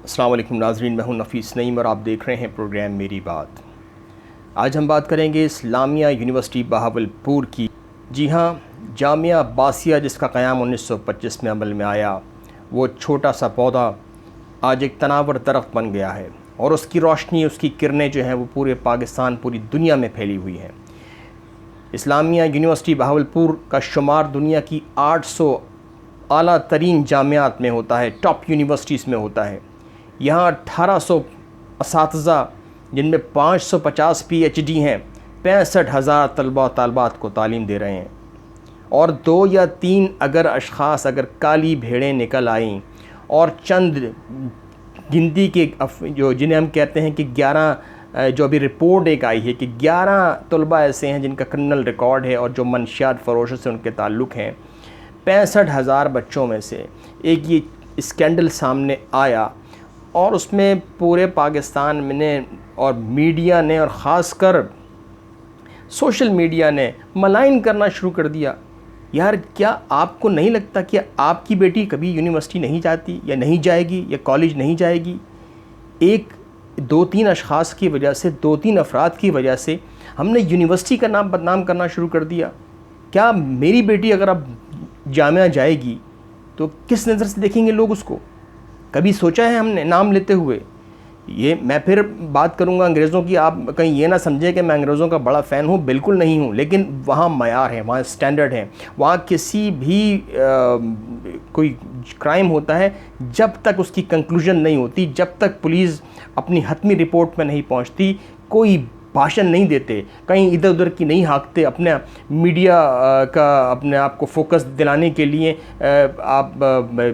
अस्सलाम वालेकुम नाज़रीन, मैं हूं नफ़ीस नईम और आप देख रहे हैं प्रोग्राम मेरी बात। आज हम बात करेंगे इस्लामिया यूनिवर्सिटी बहावलपुर की। जी हाँ, जामिया अब्बासिया जिसका क़याम 1925 में अमल में आया, वो छोटा सा पौधा आज एक तनावर दरख्त बन गया है और उसकी रोशनी, उसकी किरणें जो हैं वो पूरे पाकिस्तान, पूरी दुनिया में फैली हुई हैं। इस्लामिया यूनिवर्सिटी बहावलपुर का शुमार दुनिया की 800 आला तरीन जामियात में होता है, टॉप यूनिवर्सिटीज़ में होता है। यहाँ 1800 असातिज़ा, जिनमें 550 PhD हैं, 65,000 तलबा तालबात को तालीम दे रहे हैं। और 2 या 3 अगर अशख़ास, अगर काली भेड़ें निकल आईं और चंद गिनती के जो जिन्हें हम कहते हैं कि 11, जो अभी रिपोर्ट एक आई है कि 11 तलबा ऐसे हैं जिनका क्रिमिनल रिकॉर्ड है और जो मनशियात फ़रोशों से उनके ताल्लुक़ हैं। 65,000 बच्चों में से एक ये स्कैंडल सामने आया और उसमें पूरे पाकिस्तान में ने और मीडिया ने और ख़ासकर सोशल मीडिया ने मलाइन करना शुरू कर दिया। यार, क्या आपको नहीं लगता कि आपकी बेटी कभी यूनिवर्सिटी नहीं जाती या नहीं जाएगी या कॉलेज नहीं जाएगी? एक 2-3 अशख़ास की वजह से, 2-3 अफराद की वजह से हमने यूनिवर्सिटी का नाम बदनाम करना शुरू कर दिया। क्या मेरी बेटी अगर अब जामिया जाएगी तो किस नज़र से देखेंगे लोग उसको? कभी सोचा है हमने नाम लेते हुए? ये मैं फिर बात करूँगा अंग्रेज़ों की, आप कहीं ये ना समझें कि मैं अंग्रेज़ों का बड़ा फ़ैन हूँ, बिल्कुल नहीं हूँ। लेकिन वहाँ मयार है, वहाँ स्टैंडर्ड है, वहाँ किसी भी कोई क्राइम होता है, जब तक उसकी कंक्लूजन नहीं होती, जब तक पुलिस अपनी हतमी रिपोर्ट में नहीं पहुँचती, कोई भाषण नहीं देते, कहीं इधर उधर की नहीं हाँकते, अपने मीडिया का अपने आप को फोकस दिलाने के लिए आप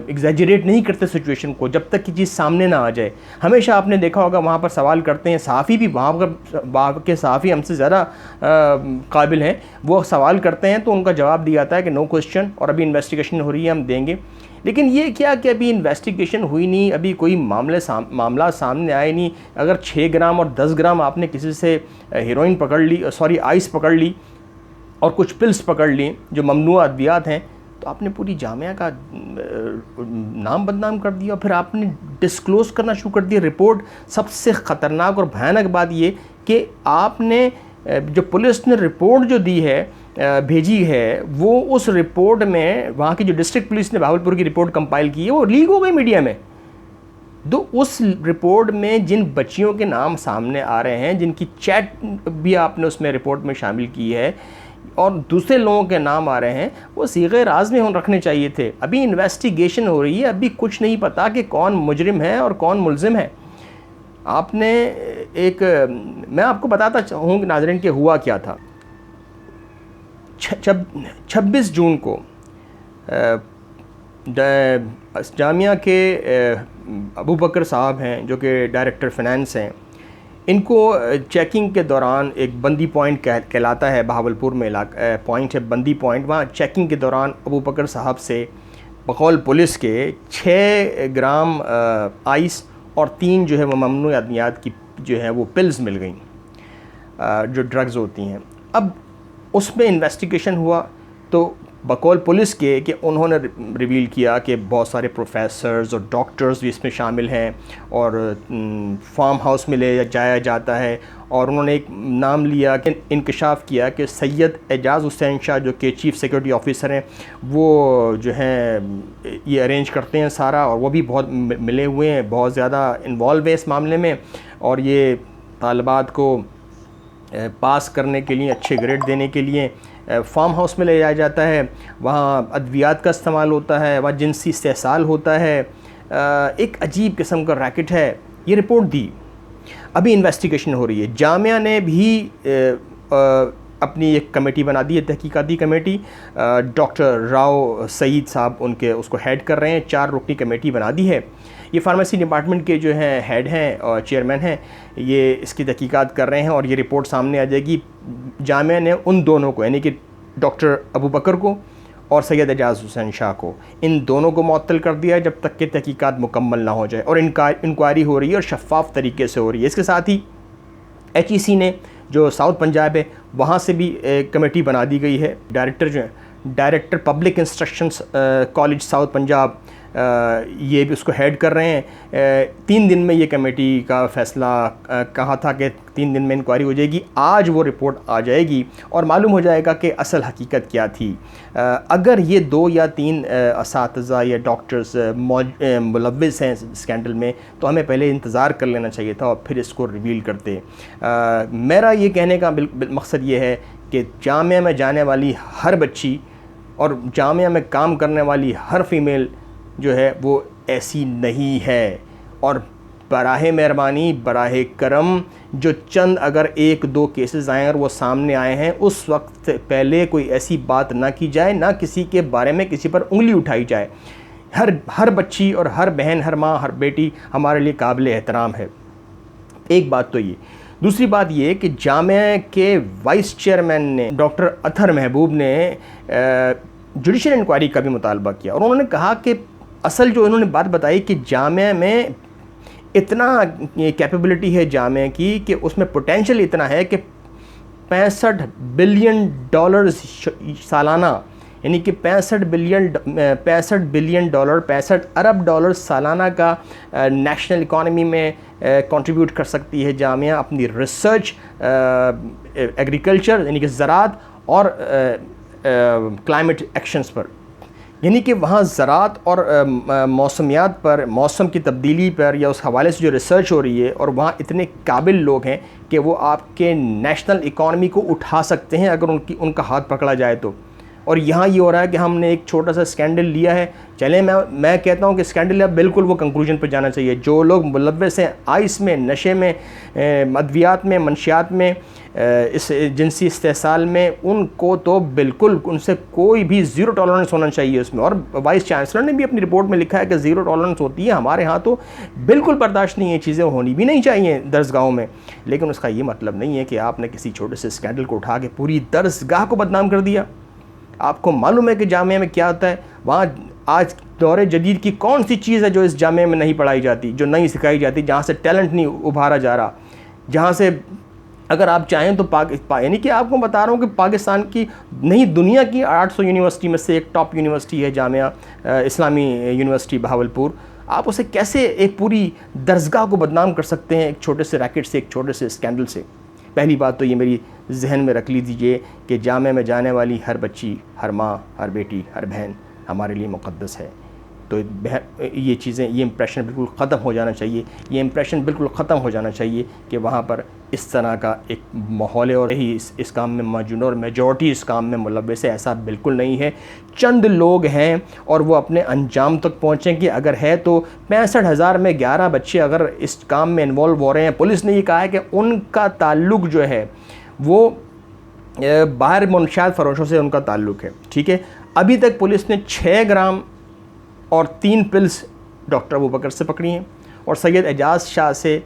एग्जैजरेट नहीं करते सिचुएशन को, जब तक कि चीज़ सामने ना आ जाए। हमेशा आपने देखा होगा वहाँ पर सवाल करते हैं सहाफ़ी भी, वहाँ के सहाफ़ी हमसे ज़्यादा काबिल हैं, वो सवाल करते हैं तो उनका जवाब दिया जाता है कि नो क्वेश्चन, और अभी इन्वेस्टिगेशन हो रही है, हम देंगे। लेकिन ये क्या कि अभी इन्वेस्टिगेशन हुई नहीं, अभी कोई मामला सामने आए नहीं। अगर 6 ग्राम और 10 ग्राम आपने किसी से हेरोइन पकड़ ली, आइस पकड़ ली और कुछ पिल्स पकड़ ली जो ममनुआ अद्वियात हैं, तो आपने पूरी जामिया का नाम बदनाम कर दिया। फिर आपने डिस्क्लोज़ करना शुरू कर दिया रिपोर्ट। सबसे ख़तरनाक और भयानक बात ये कि आपने जो पुलिस ने रिपोर्ट जो दी है, भेजी है, वो उस रिपोर्ट में वहाँ की जो डिस्ट्रिक्ट पुलिस ने बहावलपुर की रिपोर्ट कंपाइल की है, वो लीक हो गई मीडिया में। तो उस रिपोर्ट में जिन बच्चियों के नाम सामने आ रहे हैं, जिनकी चैट भी आपने उसमें रिपोर्ट में शामिल की है, और दूसरे लोगों के नाम आ रहे हैं, वो सीगे राज में रखने चाहिए थे। अभी इन्वेस्टिगेशन हो रही है, अभी कुछ नहीं पता कि कौन मुजरिम है और कौन मुलजिम है। आपने मैं आपको बताता हूँ कि नाज़रीन के हुआ क्या था। 26 जून को जामिया के अबू बकर साहब हैं, जो कि डायरेक्टर फ़ाइनेंस हैं, इनको चेकिंग के दौरान एक बंदी पॉइंट कहलाता है, बहावलपुर में पॉइंट है बंदी पॉइंट। वहाँ चेकिंग के दौरान अबू बकर साहब से बकौल पुलिस के 6 ग्राम आइस और 3 जो है वो ममनू अद्वियात की जो है वो पिल्स मिल गई, जो ड्रग्स होती हैं। अब उसमें इन्वेस्टिगेशन हुआ तो बकौल पुलिस के कि उन्होंने रिवील किया कि बहुत सारे प्रोफेसर्स और डॉक्टर्स भी इसमें शामिल हैं और फार्म हाउस में ले जाया जाता है। और उन्होंने एक नाम लिया कि इंकशाफ किया कि सैयद एजाज़ हुसैन शाह, जो कि चीफ़ सिक्योरिटी ऑफिसर हैं, वो जो हैं ये अरेंज करते हैं सारा, और वो भी बहुत मिले हुए हैं, बहुत ज़्यादा इन्वॉल्व है इस मामले में। और ये तालिबात को पास करने के लिए, अच्छे ग्रेड देने के लिए फार्म हाउस में ले जाया जाता है, वहाँ अद्वियात का इस्तेमाल होता है, वहाँ जिनसी इस्तेहसाल होता है। एक अजीब किस्म का रैकेट है। ये रिपोर्ट दी, अभी इन्वेस्टिगेशन हो रही है। जामिया ने भी अपनी एक कमेटी बना दी है, तहकीकाती कमेटी। डॉक्टर राव सईद साहब उसको हेड कर रहे हैं, 4 रुकनी कमेटी बना दी है। ये फार्मेसी डिपार्टमेंट के जो हैं हेड हैं और चेयरमैन हैं, ये इसकी तहकीकात कर रहे हैं और ये रिपोर्ट सामने आ जाएगी। जामिया ने उन दोनों को, यानी कि डॉक्टर अबू बकर को और सैयद एजाज़ हुसैन शाह को, इन दोनों को मुअत्तल कर दिया है जब तक कि तहकीकात मुकम्मल ना हो जाए। और इंक्वायरी हो रही है और शफ़ाफ़ तरीके से हो रही है। इसके साथ ही HEC ने, जो साउथ पंजाब है, वहाँ से भी एक कमेटी बना दी गई है। डायरेक्टर जो है, director public instructions college south Punjab, ये भी उसको हेड कर रहे हैं। 3 दिन में ये कमेटी का फ़ैसला कहा था कि 3 दिन में इंक्वायरी हो जाएगी। आज वो रिपोर्ट आ जाएगी और मालूम हो जाएगा कि असल हकीकत क्या थी। अगर ये 2 या 3 असातिज़ा या डॉक्टर्स मुलव्विस हैं स्कैंडल में, तो हमें पहले इंतज़ार कर लेना चाहिए था और फिर इसको रिवील करते। मेरा ये कहने का मकसद ये है कि जामिया में जाने वाली हर बच्ची और जामिया में काम करने वाली हर फीमेल जो है वो ऐसी नहीं है। और बराहे मेहरबानी, बराहे करम, जो चंद अगर 1-2 केसेस आए और वो सामने आए हैं, उस वक्त पहले कोई ऐसी बात ना की जाए, ना किसी के बारे में किसी पर उंगली उठाई जाए। हर बच्ची और हर बहन, हर माँ, हर बेटी हमारे लिए काबिल एहतराम है। एक बात तो ये। दूसरी बात ये कि जामिया के वाइस चेयरमैन ने, डॉक्टर अतहर महबूब ने जुडिशल इंक्वायरी का भी मुतालबा किया और उन्होंने कहा कि असल जो उन्होंने बात बताई कि जामिया में इतना कैपेबिलिटी है जामिया की कि उसमें पोटेंशियल इतना है कि $65 बिलियन सालाना, यानी कि 65 अरब डॉलर सालाना का नेशनल इकॉनमी में कंट्रीब्यूट कर सकती है जामिया अपनी रिसर्च, एग्रीकल्चर यानी कि ज़राअत और क्लाइमेट एक्शंस पर। यानी कि वहाँ ज़राअत और मौसमियात पर, मौसम की तब्दीली पर या उस हवाले से जो रिसर्च हो रही है, और वहाँ इतने काबिल लोग हैं कि वो आपके नेशनल इकॉनमी को उठा सकते हैं अगर उनका हाथ पकड़ा जाए तो। और यहाँ ये हो रहा है कि हमने एक छोटा सा स्कैंडल लिया है, चलें मैं कहता हूँ कि स्कैंडल अब बिल्कुल वो कंक्लूजन पर जाना चाहिए। जो लोग मुलव्वस हैं आइस में, नशे में, अद्वियात में, मंशियात में, इस जिनसी इस्तेसाल में, उनको तो बिल्कुल उनसे कोई भी ज़ीरो टॉलरेंस होना चाहिए उसमें। और वाइस चांसलर ने भी अपनी रिपोर्ट में लिखा है कि ज़ीरो टॉलरेंस होती है, हमारे यहाँ तो बिल्कुल बर्दाश्त नहीं है, चीज़ें होनी भी नहीं चाहिए दरसगाहों में। लेकिन उसका ये मतलब नहीं है कि आपने किसी छोटे से स्कैंडल को उठा के पूरी दरसगाह को बदनाम कर दिया। आपको मालूम है कि जामिया में क्या होता है, वहाँ आज दौरे जदीद की कौन सी चीज़ है जो इस जामिया में नहीं पढ़ाई जाती, जो नहीं सिखाई जाती, जहाँ से टैलेंट नहीं उभारा जा रहा, जहाँ से अगर आप चाहें तो यानी कि आपको बता रहा हूँ कि पाकिस्तान की नहीं, दुनिया की 800 यूनिवर्सिटी में से एक टॉप यूनिवर्सिटी है जामिया इस्लामी यूनिवर्सिटी बहावलपुर। आप उसे कैसे एक पूरी दरसगाह को बदनाम कर सकते हैं एक छोटे से रैकेट से, एक छोटे से स्कैंडल से? पहली बात तो ये मेरी जहन में रख लीजिए कि जामिया में जाने वाली हर बच्ची, हर माँ, हर बेटी, हर बहन हमारे लिए मुक़द्दस है। तो ये चीज़ें, ये इम्प्रेशन बिल्कुल ख़त्म हो जाना चाहिए। ये इम्प्रेशन बिल्कुल ख़त्म हो जाना चाहिए कि वहाँ पर इस तरह का एक माहौल है और ही इस काम में मौजूद, और मेजॉरिटी इस काम में मुलव्वस है, ऐसा बिल्कुल नहीं है। चंद लोग हैं और वो अपने अंजाम तक पहुँचेंगे। अगर है तो 65,000 में 11 बच्चे अगर इस काम में इन्वॉल्व हो रहे हैं, पुलिस ने ये कहा है कि उनका ताल्लुक़ जो है वो बाहर मुनशियात फरोशों से उनका ताल्लुक़ है। ठीक है, अभी तक पुलिस ने 6 ग्राम और 3 पिल्स डॉक्टर अबू बकर से पकड़ी हैं और सैयद एजाज़ शाह से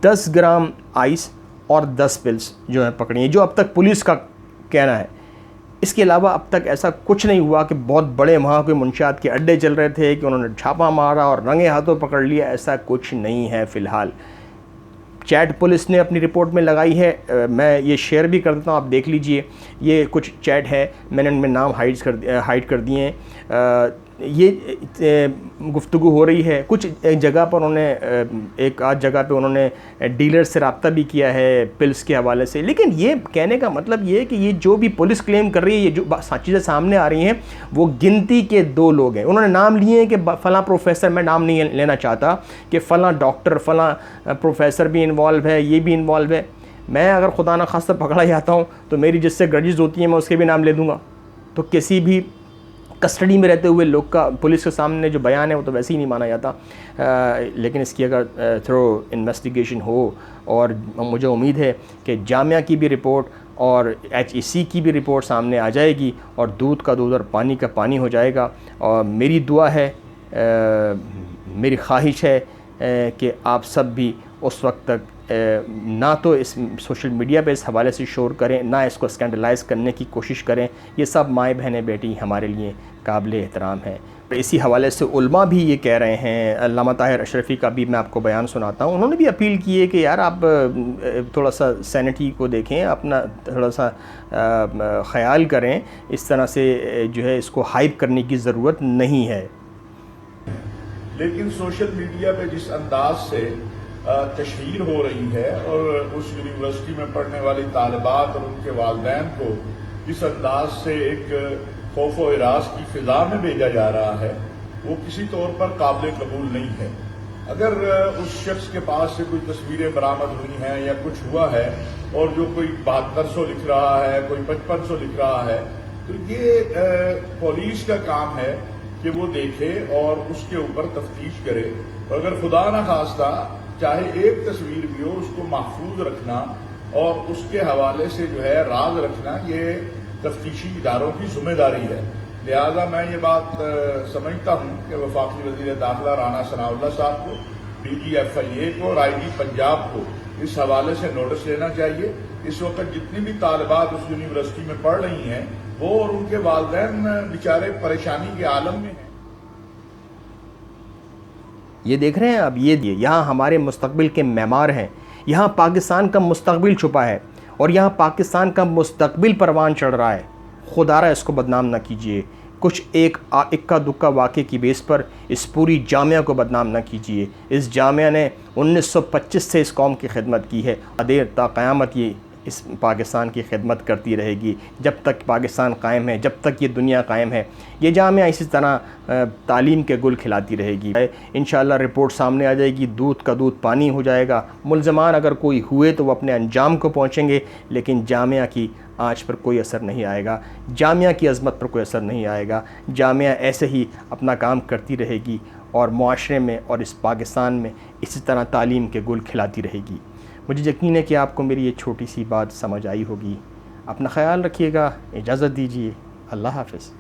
10 ग्राम आइस और 10 पिल्स जो है पकड़ी हैं, जो अब तक पुलिस का कहना है। इसके अलावा अब तक ऐसा कुछ नहीं हुआ कि बहुत बड़े वहाँ कोई मुनशियात के अड्डे चल रहे थे कि उन्होंने छापा मारा और रंगे हाथों पकड़ लिया, ऐसा कुछ नहीं है फ़िलहाल। चैट पुलिस ने अपनी रिपोर्ट में लगाई है, मैं ये शेयर भी कर देता हूँ, आप देख लीजिए। ये कुछ चैट है, मैंने उनमें नाम हाइड कर दिए हैं। ये गुफ्तगू हो रही है, कुछ जगह पर उन्होंने एक आध जगह पे उन्होंने डीलर से रब्ता भी किया है पिल्स के हवाले से। लेकिन ये कहने का मतलब ये है कि ये जो भी पुलिस क्लेम कर रही है, ये जो चीज़ें सामने आ रही हैं, वो गिनती के 2 लोग हैं। उन्होंने नाम लिए हैं कि फ़लाँ प्रोफेसर, मैं नाम नहीं लेना चाहता, कि फ़लाँ डॉक्टर, फ़लाँ प्रोफेसर भी इन्वॉल्व है, ये भी इन्वॉल्व है। मैं अगर खुदा न खास्ता पकड़ा जाता हूँ तो मेरी जिससे ग्रजेस होती हैं मैं उसके भी नाम ले दूँगा। तो किसी भी कस्टडी में रहते हुए लोग का पुलिस के सामने जो बयान है वो तो वैसे ही नहीं माना जाता। लेकिन इसकी अगर थ्रो इन्वेस्टिगेशन हो, और मुझे उम्मीद है कि जामिया की भी रिपोर्ट और HEC की भी रिपोर्ट सामने आ जाएगी और दूध का दूध और पानी का पानी हो जाएगा। और मेरी दुआ है, मेरी ख्वाहिश है कि आप सब भी उस वक्त तक ना तो इस सोशल मीडिया पे इस हवाले से शोर करें, ना इसको स्कैंडलाइज करने की कोशिश करें। ये सब माएँ बहनें बेटी हमारे लिए काबिल एहतराम है। इसी हवाले से उलमा भी ये कह रहे हैं, अल्लामा ताहिर अशरफ़ी का भी मैं आपको बयान सुनाता हूँ। उन्होंने भी अपील की है कि यार आप थोड़ा सा सैनिटी को देखें, अपना थोड़ा सा ख़याल करें, इस तरह से जो है इसको हाइप करने की ज़रूरत नहीं है। लेकिन सोशल मीडिया पे जिस अंदाज से तशहीर हो रही है और उस यूनिवर्सिटी में पढ़ने वाली तालिबात और उनके वालिदैन को इस अंदाज से एक खौफ व हिरास की फिजा में भेजा जा रहा है, वो किसी तौर पर काबिल कबूल नहीं है। अगर उस शख्स के पास से कोई तस्वीरें बरामद हुई हैं या कुछ हुआ है और जो कोई 7200 लिख रहा है, कोई 5500 लिख रहा है, तो ये पुलिस का काम है कि वो देखे और उसके ऊपर तफ्तीश करे। और अगर खुदा न खास्ता चाहे एक तस्वीर भी हो, उसको महफूज रखना और उसके हवाले से जो है राज रखना, ये तफ्तीशी इदारों की जिम्मेदारी है। लिहाजा मैं ये बात समझता हूँ कि वफाकी वजीर दाखिला राना सनाउल्लाह साहब को, DGFIA को और IG पंजाब को इस हवाले से नोटिस लेना चाहिए। इस वक्त जितनी भी तालिबात उस यूनिवर्सिटी में पढ़ रही हैं, वो और उनके वालिदैन बेचारे परेशानी के आलम में हैं। ये देख रहे हैं आप, ये यहाँ हमारे मुस्तकबिल के मेमार हैं, यहाँ पाकिस्तान का मुस्तकबिल छुपा है और यहाँ पाकिस्तान का मुस्तकबिल परवान चढ़ रहा है। खुदारा इसको बदनाम ना कीजिए, कुछ एक इक्का दुक्का वाक़े की बेस पर इस पूरी जामिया को बदनाम ना कीजिए। इस जामिया ने 1925 से इस कौम की खिदमत की है, देर ता क़यामत ये इस पाकिस्तान की खिदमत करती रहेगी। जब तक पाकिस्तान कायम है, जब तक ये दुनिया कायम है, ये जामिया इसी तरह तालीम के गुल खिलाती रहेगी। इंशाअल्लाह रिपोर्ट सामने आ जाएगी, दूध का दूध पानी हो जाएगा। मुल्ज़मान अगर कोई हुए तो वो अपने अंजाम को पहुँचेंगे, लेकिन जामिया की आँच पर कोई असर नहीं आएगा, जामिया की अज़मत पर कोई असर नहीं आएगा। जामिया ऐसे ही अपना काम करती रहेगी और मुआशरे में और इस पाकिस्तान में इसी तरह तालीम के गुल खिलाती रहेगी। मुझे यकीन है कि आपको मेरी ये छोटी सी बात समझ आई होगी। अपना ख्याल रखिएगा, इजाज़त दीजिए, अल्लाह हाफ़िज़।